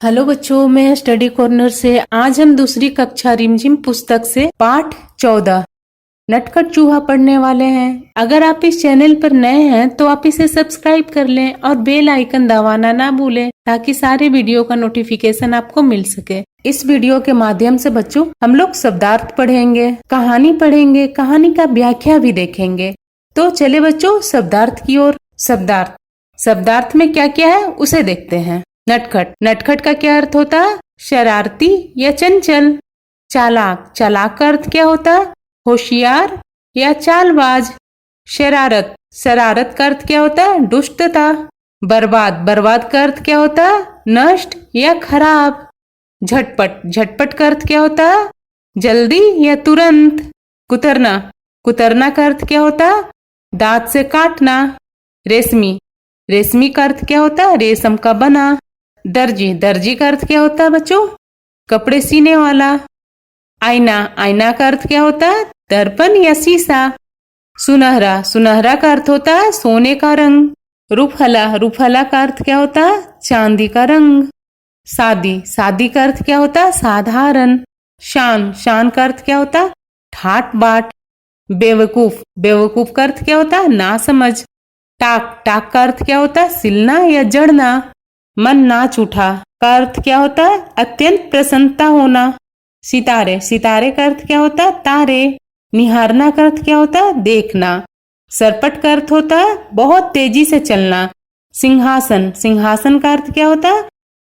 Hello बच्चों, मैं study corner से आज हम दूसरी कक्षा रिमझिम पुस्तक से पाठ 14 नटखट चूहा पढ़ने वाले हैं। अगर आप इस चैनल पर नए हैं तो आप इसे सब्सक्राइब कर लें और बेल आइकन दबाना ना भूलें ताकि सारे वीडियो का नोटिफिकेशन आपको मिल सके। इस वीडियो के माध्यम से बच्चों हम लोग शब्दार्थ पढ़ेंगे, कहानी, कहानी का व्याख्या भी देखेंगे। तो चले बच्चों शब्दार्थ की ओर। शब्दार्थ में क्या क्या है उसे देखते हैं। नटखट का क्या अर्थ होता है? शरारती या चंचल। चालाक का अर्थ क्या होता है? होशियार या चालबाज। शरारत का अर्थ क्या होता है? दुष्टता। बर्बाद का अर्थ क्या होता है? नष्ट या खराब। झटपट का अर्थ क्या होता है? जल्दी या तुरंत। कुतरना का अर्थ क्या होता है? दांत से काटना। रेशमी का अर्थ क्या होता है? रेशम का बना। दर्जी का अर्थ क्या होता है बच्चों? कपड़े सीने वाला। आईना का अर्थ क्या होता है? दर्पण या शीशा। सुनहरा का अर्थ होता है सोने का रंग। रूपहला का अर्थ क्या होता है? चांदी का रंग। सादी का अर्थ क्या होता है? साधारण। शान का अर्थ क्या होता है? ठाट बाट। बेवकूफ का अर्थ क्या होता है? नासमझ। टाक का अर्थ क्या होता है? सिलना या जड़ना। मन नाच उठा का अर्थ क्या होता है? अत्यंत प्रसन्नता होना। सितारे का अर्थ क्या होता है? तारे। निहारना का अर्थ क्या होता है? देखना। सरपट का अर्थ होता है बहुत तेजी से चलना। सिंहासन का अर्थ क्या होता है?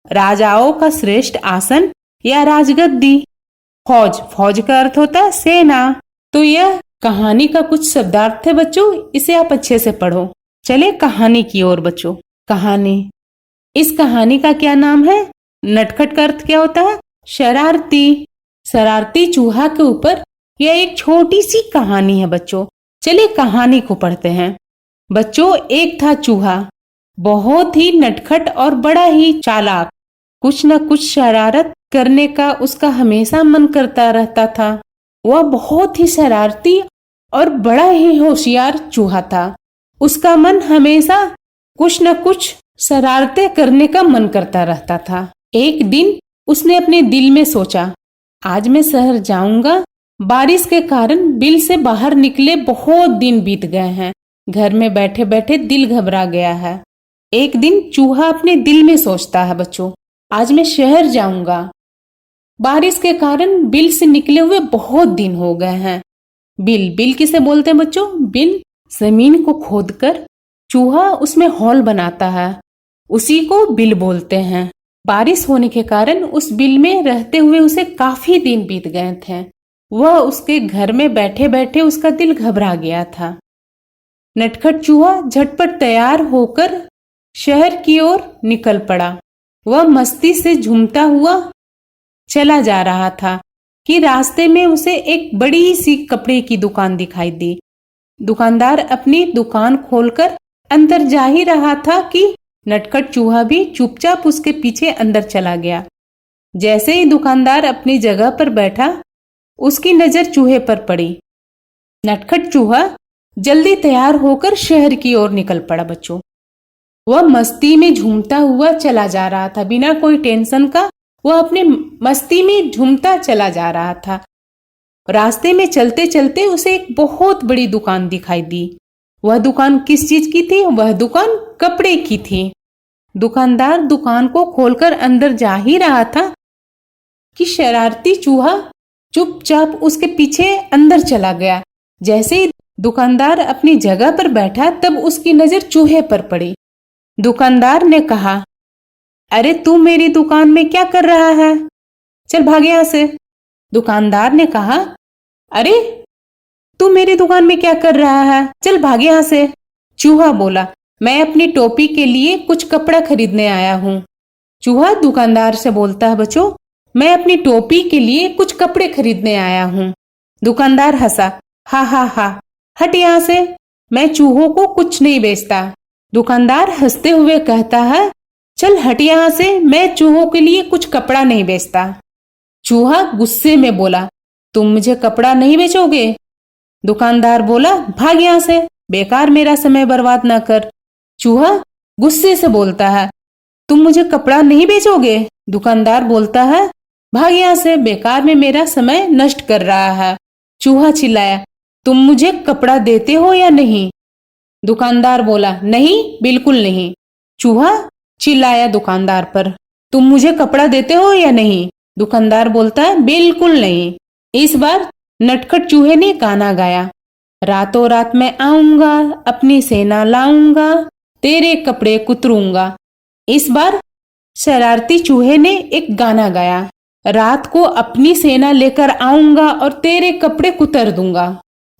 राजाओं का श्रेष्ठ आसन या राजगद्दी। फौज का अर्थ होता है सेना। तो यह कहानी का कुछ शब्दार्थ थे बच्चों, इसे आप अच्छे से पढ़ो। चले कहानी की ओर बच्चों। इस कहानी का क्या नाम है? नटखट का अर्थ क्या होता है? शरारती चूहा के ऊपर यह एक छोटी सी कहानी है बच्चों। चलिए कहानी को पढ़ते हैं। बच्चों, एक था चूहा, बहुत ही नटखट और बड़ा ही चालाक। कुछ न कुछ शरारत करने का उसका हमेशा मन करता रहता था। वह बहुत ही शरारती और बड़ा ही होशियार चूहा था। उसका मन हमेशा कुछ न कुछ शरारतें करने का मन करता रहता था। एक दिन उसने अपने दिल में सोचा, आज मैं शहर जाऊंगा। बारिश के कारण बिल से बाहर निकले बहुत दिन बीत गए हैं। घर में बैठे बैठे दिल घबरा गया है। एक दिन चूहा अपने दिल में सोचता है बच्चों, आज मैं शहर जाऊंगा। बारिश के कारण बिल से निकले हुए बहुत दिन हो गए हैं। बिल किसे बोलते हैं बच्चों? बिल जमीन को खोदकर चूहा उसमें हॉल बनाता है, उसी को बिल बोलते हैं। बारिश होने के कारण उस बिल में रहते हुए उसे काफी दिन बीत गए थे। वह उसके घर में बैठे बैठे उसका दिल घबरा गया था। नटखट चूहा झटपट तैयार होकर शहर की ओर निकल पड़ा। वह मस्ती से झूमता हुआ चला जा रहा था कि रास्ते में उसे एक बड़ी सी कपड़े की दुकान दिखाई दी। दुकानदार अपनी दुकान खोलकर अंदर जा ही रहा था कि नटखट चूहा भी चुपचाप उसके पीछे अंदर चला गया। जैसे ही दुकानदार अपनी जगह पर बैठा, उसकी नजर चूहे पर पड़ी। नटखट चूहा जल्दी तैयार होकर शहर की ओर निकल पड़ा बच्चों। वह मस्ती में झूमता हुआ चला जा रहा था, बिना कोई टेंशन का वह अपने मस्ती में झूमता चला जा रहा था। रास्ते में चलते चलते उसे एक बहुत बड़ी दुकान दिखाई दी। वह दुकान किस चीज की थी? वह दुकान कपड़े की थी। दुकानदार दुकान को खोलकर अंदर जा ही रहा था कि शरारती चूहा चुपचाप उसके पीछे अंदर चला गया। जैसे ही दुकानदार अपनी जगह पर बैठा, तब उसकी नजर चूहे पर पड़ी। दुकानदार ने कहा, अरे तू मेरी दुकान में क्या कर रहा है? चल भाग यहाँ से। दुकानदार ने कहा, अरे तू मेरी दुकान में क्या कर रहा है? चल भाग यहाँ से। चूहा बोला, मैं अपनी टोपी के लिए कुछ कपड़ा खरीदने आया हूँ। चूहा दुकानदार से बोलता है बच्चों, मैं अपनी टोपी के लिए कुछ कपड़े खरीदने आया हूँ। दुकानदार हंसा, हा, हट यहाँ से, मैं चूहों को कुछ नहीं बेचता। दुकानदार हंसते हुए कहता है, चल हट यहाँ से, मैं चूहों के लिए कुछ कपड़ा नहीं बेचता। चूहा गुस्से में बोला, तुम मुझे कपड़ा नहीं बेचोगे? दुकानदार बोला, भाग यहाँ से, बेकार मेरा समय बर्बाद ना कर। चूहा गुस्से से बोलता है, तुम मुझे कपड़ा नहीं बेचोगे? दुकानदार बोलता है, भाग यहाँ से, बेकार में मेरा समय नष्ट कर रहा है। चूहा चिल्लाया, तुम मुझे कपड़ा देते हो या नहीं? दुकानदार बोला, नहीं, बिल्कुल नहीं। चूहा चिल्लाया दुकानदार पर, तुम मुझे कपड़ा देते हो या नहीं? दुकानदार बोलता है, बिल्कुल नहीं। इस बार नटखट चूहे ने गाना गाया, रातों रात मैं आऊंगा, अपनी सेना लाऊंगा, तेरे कपड़े कुतरूंगा। इस बार शरारती चूहे ने एक गाना गाया, रात को अपनी सेना लेकर आऊंगा और तेरे कपड़े कुतर दूंगा।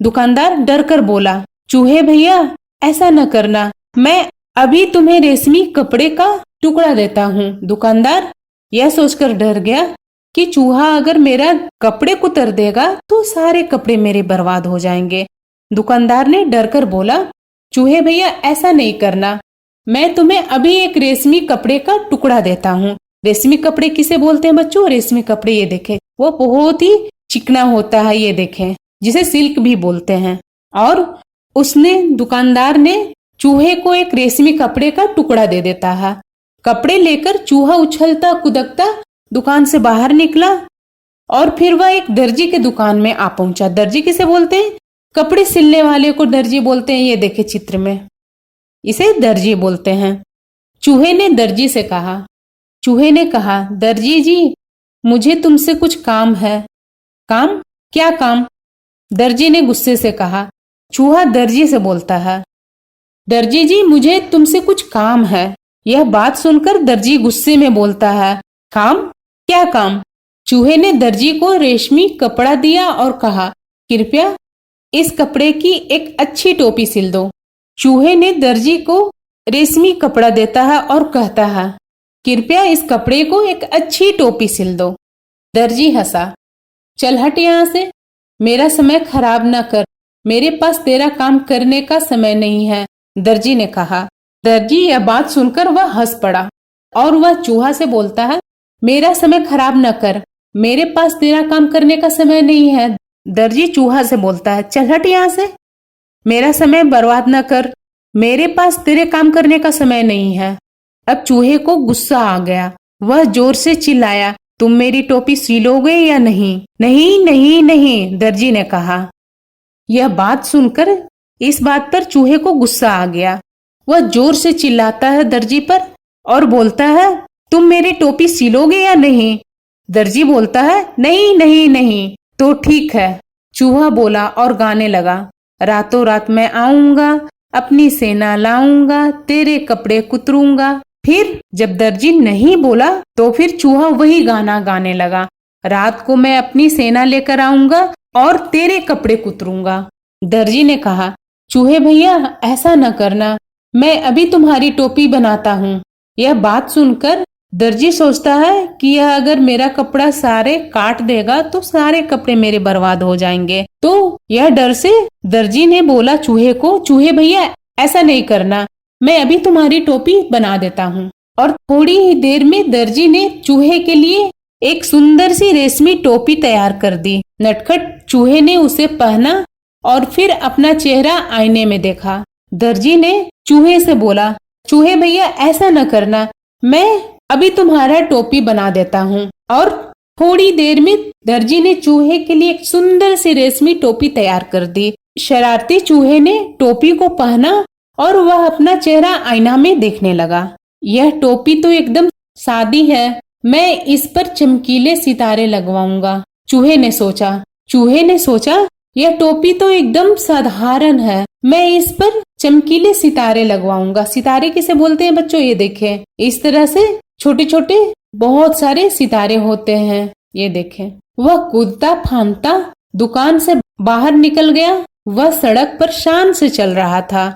दुकानदार डर कर बोला, चूहे भैया ऐसा न करना, मैं अभी तुम्हें रेशमी कपड़े का टुकड़ा देता हूँ। दुकानदार यह सोचकर डर गया कि चूहा अगर मेरा कपड़े कुतर देगा तो सारे कपड़े मेरे बर्बाद हो जाएंगे। दुकानदार ने डर कर बोला, चूहे भैया ऐसा नहीं करना, मैं तुम्हें अभी एक रेशमी कपड़े का टुकड़ा देता हूँ। रेशमी कपड़े किसे बोलते हैं बच्चों? रेशमी कपड़े ये देखें, वो बहुत ही चिकना होता है, ये देखें, जिसे सिल्क भी बोलते हैं। और दुकानदार ने चूहे को एक रेशमी कपड़े का टुकड़ा दे देता है। कपड़े लेकर चूहा उछलता कूदता दुकान से बाहर निकला और फिर वह एक दर्जी के दुकान में आ पहुंचा। दर्जी किसे बोलते हैं? कपड़े सिलने वाले को दर्जी बोलते हैं। ये देखे चित्र में, इसे दर्जी बोलते हैं। चूहे ने दर्जी से कहा, चूहे ने कहा, दर्जी जी मुझे तुमसे कुछ काम है। काम? क्या काम? दर्जी ने गुस्से से कहा। चूहा दर्जी से बोलता है, दर्जी जी मुझे तुमसे कुछ काम है। यह बात सुनकर दर्जी गुस्से में बोलता है, काम? क्या काम? चूहे ने दर्जी को रेशमी कपड़ा दिया और कहा, कृपया इस कपड़े की एक अच्छी टोपी सिल दो। चूहे ने दर्जी को रेशमी कपड़ा देता है और कहता है, कृपया इस कपड़े को एक अच्छी टोपी सिल दो। दर्जी हंसा, चल हट यहाँ से, मेरा समय खराब न कर, मेरे पास तेरा काम करने का समय नहीं है। दर्जी ने कहा। दर्जी यह बात सुनकर वह हंस पड़ा और वह चूहा से बोलता है, मेरा समय खराब न कर, मेरे पास तेरा काम करने का समय नहीं है। दर्जी चूहा से बोलता है, चल हट यहाँ से, मेरा समय बर्बाद न कर, मेरे पास तेरे काम करने का समय नहीं है। अब चूहे को गुस्सा आ गया, वह जोर से चिल्लाया, तुम मेरी टोपी सिलोगे या नहीं? नहीं नहीं नहीं, दर्जी ने कहा। यह बात सुनकर इस बात पर चूहे को गुस्सा आ गया। वह जोर से चिल्लाता है दर्जी पर और बोलता है, तुम मेरी टोपी सिलोगे या नहीं? दर्जी बोलता है, नहीं नहीं नहीं। तो ठीक है, चूहा बोला और गाने लगा, रातों रात मैं आऊंगा, अपनी सेना लाऊंगा, तेरे कपड़े कुतरूंगा। फिर जब दर्जी नहीं बोला तो फिर चूहा वही गाना गाने लगा, रात को मैं अपनी सेना लेकर आऊंगा और तेरे कपड़े कुतरूंगा। दर्जी ने कहा, चूहे भैया ऐसा न करना, मैं अभी तुम्हारी टोपी बनाता हूँ। यह बात सुनकर दर्जी सोचता है कि यह अगर मेरा कपड़ा सारे काट देगा तो सारे कपड़े मेरे बर्बाद हो जाएंगे। तो यह डर से दर्जी ने बोला चूहे को, चूहे भैया ऐसा नहीं करना, मैं अभी तुम्हारी टोपी बना देता हूँ। और थोड़ी ही देर में दर्जी ने चूहे के लिए एक सुंदर सी रेशमी टोपी तैयार कर दी। नटखट चूहे ने उसे पहना और फिर अपना चेहरा आईने में देखा। दर्जी ने चूहे से बोला, चूहे भैया ऐसा न करना, मैं अभी तुम्हारा टोपी बना देता हूँ। और थोड़ी देर में दर्जी ने चूहे के लिए एक सुंदर सी रेशमी टोपी तैयार कर दी। शरारती चूहे ने टोपी को पहना और वह अपना चेहरा आईना में देखने लगा। यह टोपी तो एकदम सादी है, मैं इस पर चमकीले सितारे लगवाऊंगा। चूहे ने सोचा यह टोपी तो एकदम साधारण है, मैं इस पर चमकीले सितारे लगवाऊंगा। सितारे किसे बोलते हैं बच्चों? ये देखें, इस तरह से छोटे छोटे बहुत सारे सितारे होते हैं। ये देखें, वह कूदता फांदता दुकान से बाहर निकल गया। वह सड़क पर शान से चल रहा था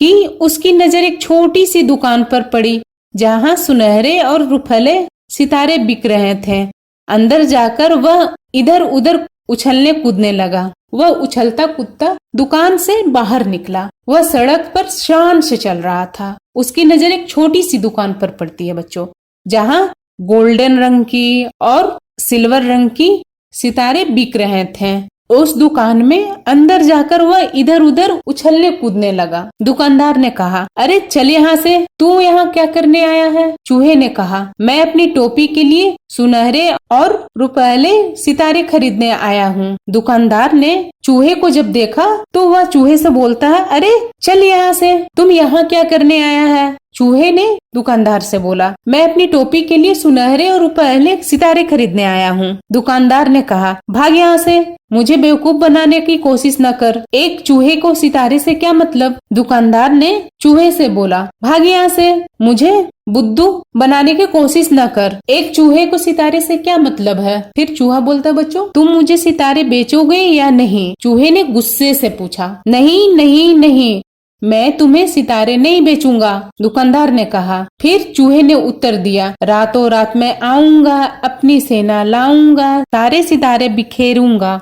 कि उसकी नजर एक छोटी सी दुकान पर पड़ी जहां सुनहरे और रुपहले सितारे बिक रहे थे। अंदर जाकर वह इधर उधर उछलने कूदने लगा। वह उछलता कूदता दुकान से बाहर निकला। वह सड़क पर शान से चल रहा था। उसकी नजर एक छोटी सी दुकान पर पड़ती है बच्चों, जहां गोल्डन रंग की और सिल्वर रंग की सितारे बिक रहे थे। उस दुकान में अंदर जाकर वह इधर उधर उछलने कूदने लगा। दुकानदार ने कहा, अरे चल यहाँ से, तू यहाँ क्या करने आया है? चूहे ने कहा, मैं अपनी टोपी के लिए सुनहरे और रुपहले सितारे खरीदने आया हूँ। दुकानदार ने चूहे को जब देखा तो वह चूहे से बोलता है, अरे चल यहाँ से, तुम यहाँ क्या करने आया है? चूहे ने दुकानदार से बोला, मैं अपनी टोपी के लिए सुनहरे और रुपहले सितारे खरीदने आया हूँ। दुकानदार ने कहा, भाग यहाँ से, मुझे बेवकूफ बनाने की कोशिश न कर। एक चूहे को सितारे से क्या मतलब? दुकानदार ने चूहे से बोला, भाग यहाँ से, मुझे बुद्धू बनाने की कोशिश न कर। एक चूहे को सितारे से क्या मतलब है? फिर चूहा बोलता, बच्चों तुम मुझे सितारे बेचोगे या नहीं? चूहे ने गुस्से से पूछा। नहीं नहीं नहीं, मैं तुम्हें सितारे नहीं बेचूंगा, दुकानदार ने कहा। फिर चूहे ने उत्तर दिया, रातों रात मैं आऊंगा, अपनी सेना लाऊंगा, सारे सितारे बिखेरूंगा।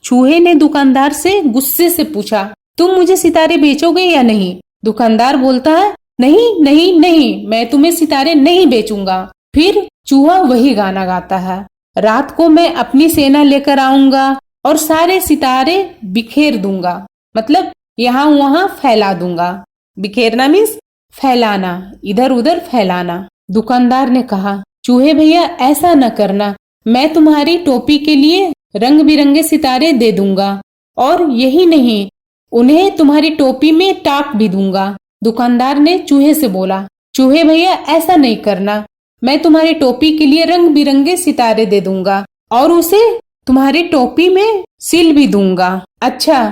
चूहे ने दुकानदार से गुस्से से पूछा, तुम मुझे सितारे बेचोगे या नहीं? दुकानदार बोलता है, नहीं नहीं नहीं, मैं तुम्हें सितारे नहीं बेचूंगा। फिर चूहा वही गाना गाता है, रात को मैं अपनी सेना लेकर आऊंगा और सारे सितारे बिखेर दूंगा, मतलब यहाँ वहाँ फैला दूंगा। बिखेरना मीन्स फैलाना, इधर उधर फैलाना। दुकानदार ने कहा, चूहे भैया ऐसा न करना, मैं तुम्हारी टोपी के लिए रंग बिरंगे सितारे दे दूंगा और यही नहीं, उन्हें तुम्हारी टोपी में टाक भी दूंगा। दुकानदार ने चूहे से बोला, चूहे भैया ऐसा नहीं करना, मैं तुम्हारी टोपी के लिए रंग बिरंगे सितारे दे दूंगा और उसे तुम्हारी टोपी में सिल भी दूंगा। अच्छा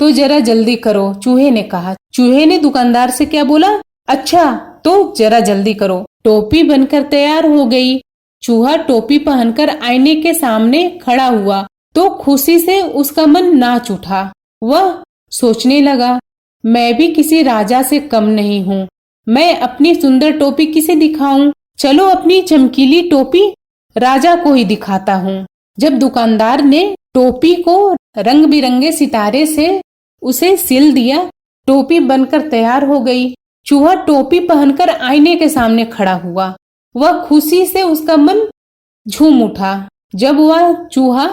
तो जरा जल्दी करो, चूहे ने कहा। चूहे ने दुकानदार से क्या बोला? अच्छा तो जरा जल्दी करो। टोपी बनकर तैयार हो गई। चूहा टोपी पहनकर आईने के सामने खड़ा हुआ तो खुशी से उसका मन नाच उठा। वह सोचने लगा, मैं भी किसी राजा से कम नहीं हूँ, मैं अपनी सुंदर टोपी किसे दिखाऊं? चलो अपनी चमकीली टोपी राजा को ही दिखाता हूँ। जब दुकानदार ने टोपी को रंग बिरंगे सितारे से उसे सिल दिया, टोपी बनकर तैयार हो गई। चूहा टोपी पहनकर आईने के सामने खड़ा हुआ। वह खुशी से उसका मन झूम उठा। जब वह चूहा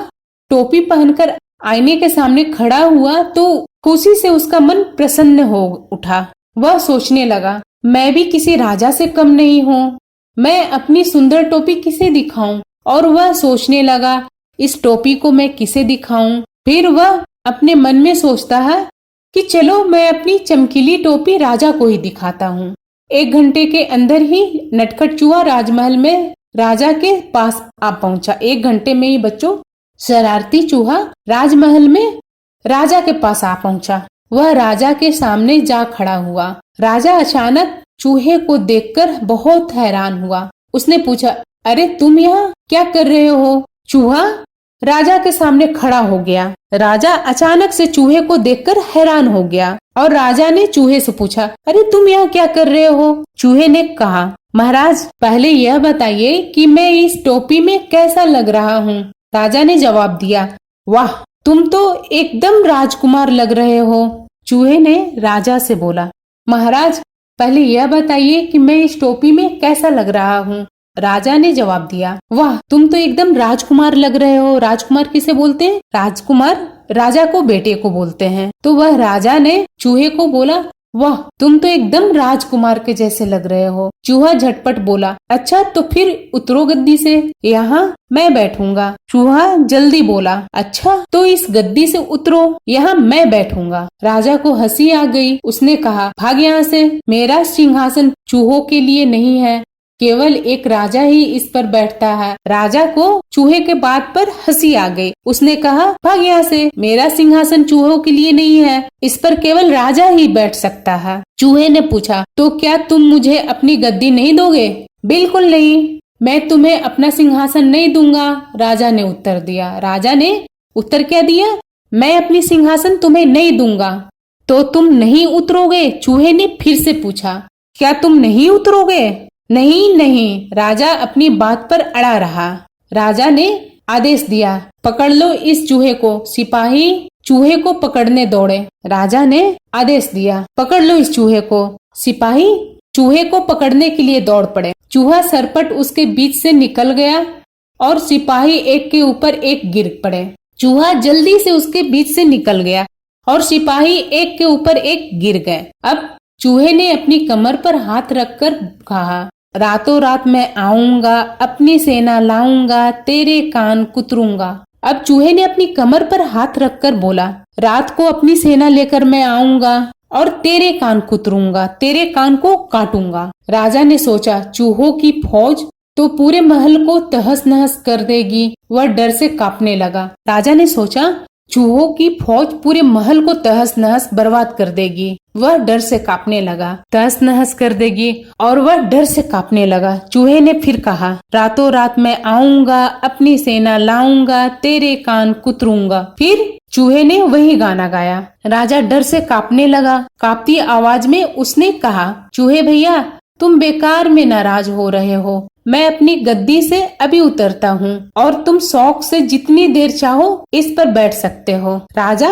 टोपी पहनकर आईने के सामने खड़ा हुआ तो खुशी से उसका मन प्रसन्न हो उठा। वह सोचने लगा, मैं भी किसी राजा से कम नहीं हूँ, मैं अपनी सुंदर टोपी किसे दिखाऊं? और वह सोचने लगा, इस टोपी को मैं किसे दिखाऊं? फिर वह अपने मन में सोचता है कि चलो मैं अपनी चमकीली टोपी राजा को ही दिखाता हूँ। 1 घंटे के अंदर ही नटखट चूहा राजमहल में राजा के पास आ पहुंचा। 1 घंटे में ही बच्चों शरारती चूहा राजमहल में राजा के पास आ पहुंचा। वह राजा के सामने जा खड़ा हुआ। राजा अचानक चूहे को देखकर बहुत हैरान हुआ। उसने पूछा, अरे तुम यहाँ क्या कर रहे हो? चूहा राजा के सामने खड़ा हो गया। राजा अचानक से चूहे को देखकर हैरान हो गया और राजा ने चूहे से पूछा, अरे तुम यहाँ क्या कर रहे हो? चूहे ने कहा, महाराज पहले यह बताइए कि मैं इस टोपी में कैसा लग रहा हूँ? राजा ने जवाब दिया, वाह तुम तो एकदम राजकुमार लग रहे हो। चूहे ने राजा से बोला, महाराज पहले यह बताइए कि मैं इस टोपी में कैसा लग रहा हूँ? राजा ने जवाब दिया, वाह तुम तो एकदम राजकुमार लग रहे हो। राजकुमार किसे बोलते हैं? राजकुमार राजा को बेटे को बोलते हैं। तो वह राजा ने चूहे को बोला, वाह तुम तो एकदम राजकुमार के जैसे लग रहे हो। चूहा झटपट बोला, अच्छा तो फिर उतरो गद्दी से, यहाँ मैं बैठूंगा। चूहा जल्दी बोला, अच्छा तो इस गद्दी से उतरो, यहाँ मैं बैठूंगा। राजा को हंसी आ गई। उसने कहा, भाग यहाँ से, मेरा सिंहासन चूहों के लिए नहीं है, केवल एक राजा ही इस पर बैठता है। राजा को चूहे के बात पर हंसी आ गई। उसने कहा, भाग यहाँ से, मेरा सिंहासन चूहों के लिए नहीं है, इस पर केवल राजा ही बैठ सकता है। चूहे ने पूछा, तो क्या तुम मुझे अपनी गद्दी नहीं दोगे? बिल्कुल नहीं, मैं तुम्हें अपना सिंहासन नहीं दूंगा, राजा ने उत्तर दिया। राजा ने उत्तर क्या दिया? मैं अपनी सिंहासन तुम्हें नहीं दूंगा। तो तुम नहीं उतरोगे? चूहे ने फिर से पूछा, क्या तुम नहीं उतरोगे? नहीं नहीं, राजा अपनी बात पर अड़ा रहा। राजा ने आदेश दिया, पकड़ लो इस चूहे को। सिपाही चूहे को पकड़ने दौड़े। राजा ने आदेश दिया, पकड़ लो इस चूहे को। सिपाही चूहे को पकड़ने के लिए दौड़ पड़े। चूहा सरपट उसके बीच से निकल गया और सिपाही एक के ऊपर एक गिर पड़े। चूहा जल्दी से उसके बीच से निकल गया और सिपाही एक के ऊपर एक गिर गए। अब चूहे ने अपनी कमर पर हाथ रखकर कहा, रातों रात मैं आऊंगा, अपनी सेना लाऊंगा, तेरे कान कुतरूंगा। अब चूहे ने अपनी कमर पर हाथ रखकर बोला, रात को अपनी सेना लेकर मैं आऊंगा और तेरे कान कुतरूंगा, तेरे कान को काटूंगा। राजा ने सोचा, चूहों की फौज तो पूरे महल को तहस नहस कर देगी। वह डर से कांपने लगा। राजा ने सोचा, चूहों की फौज पूरे महल को तहस नहस बर्बाद कर देगी। वह डर से कांपने लगा, तहस नहस कर देगी और वह डर से कांपने लगा। चूहे ने फिर कहा, रातों रात मैं आऊंगा, अपनी सेना लाऊंगा, तेरे कान कुतरूंगा। फिर चूहे ने वही गाना गाया। राजा डर से कांपने लगा। कांपती आवाज में उसने कहा, चूहे भैया, तुम बेकार में नाराज हो रहे हो। मैं अपनी गद्दी से अभी उतरता हूँ और तुम शौक से जितनी देर चाहो इस पर बैठ सकते हो। राजा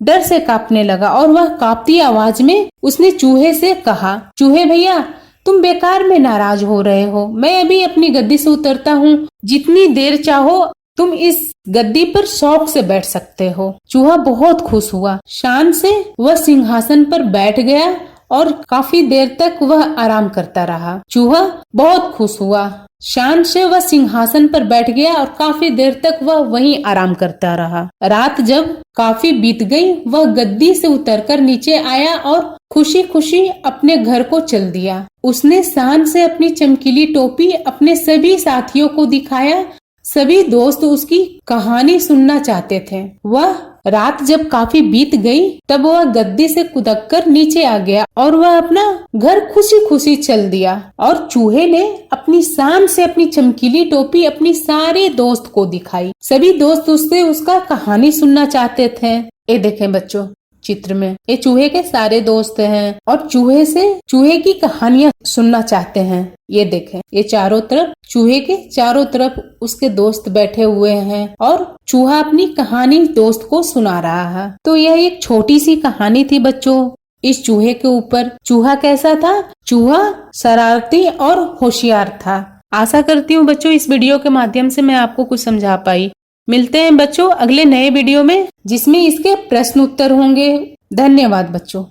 डर से कांपने लगा और वह कांपती आवाज में उसने चूहे से कहा, चूहे भैया, तुम बेकार में नाराज हो रहे हो। मैं अभी अपनी गद्दी से उतरता हूँ, जितनी देर चाहो तुम इस गद्दी पर शौक से बैठ सकते हो। चूहा बहुत खुश हुआ। शान से वह सिंहासन पर बैठ गया और काफी देर तक वह आराम करता रहा। चूहा बहुत खुश हुआ। शान से वह सिंहासन पर बैठ गया और काफी देर तक वह वहीं आराम करता रहा। रात जब काफी बीत गई, वह गद्दी से उतरकर नीचे आया और खुशी खुशी अपने घर को चल दिया। उसने शान से अपनी चमकीली टोपी अपने सभी साथियों को दिखाया। सभी दोस्त उसकी कहानी सुनना चाहते थे। वह रात जब काफी बीत गई, तब वह गद्दी से कूदकर नीचे आ गया और वह अपना घर खुशी खुशी चल दिया। और चूहे ने अपनी शान से अपनी चमकीली टोपी अपनी सारे दोस्त को दिखाई। सभी दोस्त उससे उसका कहानी सुनना चाहते थे। ये देखें बच्चों, चित्र में ये चूहे के सारे दोस्त हैं और चूहे से चूहे की कहानियां सुनना चाहते हैं। ये देखें, ये चारों तरफ चूहे के चारों तरफ उसके दोस्त बैठे हुए हैं और चूहा अपनी कहानी दोस्त को सुना रहा है। तो यह एक छोटी सी कहानी थी बच्चों इस चूहे के ऊपर। चूहा कैसा था? चूहा शरारती और होशियार था। आशा करती हूँ बच्चों इस वीडियो के माध्यम से मैं आपको कुछ समझा पाई। मिलते हैं बच्चों अगले नए वीडियो में, जिसमें इसके प्रश्न उत्तर होंगे। धन्यवाद बच्चों।